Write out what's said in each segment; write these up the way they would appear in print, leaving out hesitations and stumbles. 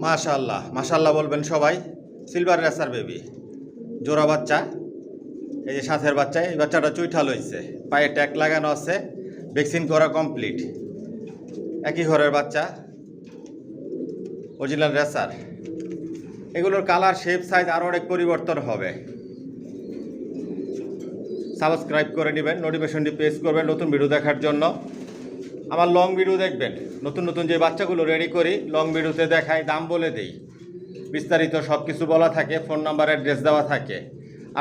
মাশাআল্লাহ মাশাআল্লাহ বলবেন সবাই। সিলভার রেসার বেবি জোড়া বাচ্চা, এই যে সাথের বাচ্চা। এই বাচ্চাটা চুইঠাল হয়েছে, পায়ে ট্যাগ লাগানো আছে, ভ্যাকসিন করা কমপ্লিট। একই ঘরের বাচ্চা, অরিজিনাল রেসার। এগুলোর কালার, শেপ, সাইজ আরও অনেক পরিবর্তন হবে। সাবস্ক্রাইব করে নেবেন, নোটিফিকেশনটি প্রেস করবেন নতুন ভিডিও দেখার জন্য। আমার লং ভিডিও দেখবেন, নতুন নতুন যে বাচ্চাগুলো রেডি করি লং ভিডিওতে দেখাই, দাম বলে দিই, বিস্তারিত সব কিছু বলা থাকে, ফোন নাম্বার অ্যাড্রেস দেওয়া থাকে।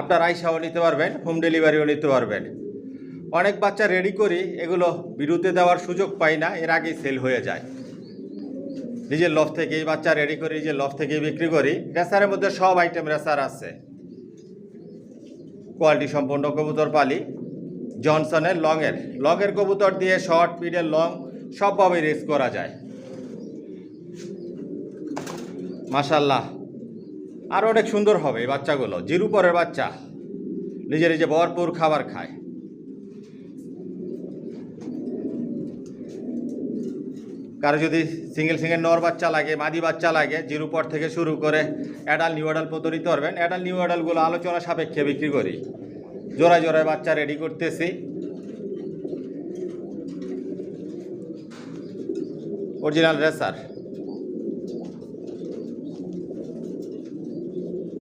আপনার আইসাও নিতে পারবেন, হোম ডেলিভারিও নিতে পারবেন। অনেক বাচ্চা রেডি করি, এগুলো ভিডিওতে দেওয়ার সুযোগ পাই না, এর আগেই সেল হয়ে যায়। নিজের লফ থেকেই বাচ্চা রেডি করি, নিজের লফ থেকেই বিক্রি করি। রেসারের মধ্যে সব আইটেম রেসার আছে, কোয়ালিটি সম্পন্ন কবুতর পালি। জনসনের লংয়ের কবুতর দিয়ে শর্ট, মিডল, লং সবভাবেই রেস করা যায়। মাশাল্লাহ, আরও অনেক সুন্দর হবে এই বাচ্চাগুলো। জিরু পরের বাচ্চা, নিজে নিজে ভরপুর খাবার খায়। কারো যদি সিঙ্গেল নর বাচ্চা লাগে, মাদি বাচ্চা লাগে, জিরো পর থেকে শুরু করে অ্যাডাল, নিউ অ্যাডাল পর্যন্ত নিতে পারবেন। অ্যাডাল, নিউ অ্যাডালগুলো আলোচনা সাপেক্ষে বিক্রি করি। জোড়ায় জোড়ায় বাচ্চা রেডি করতেছি। Original racer.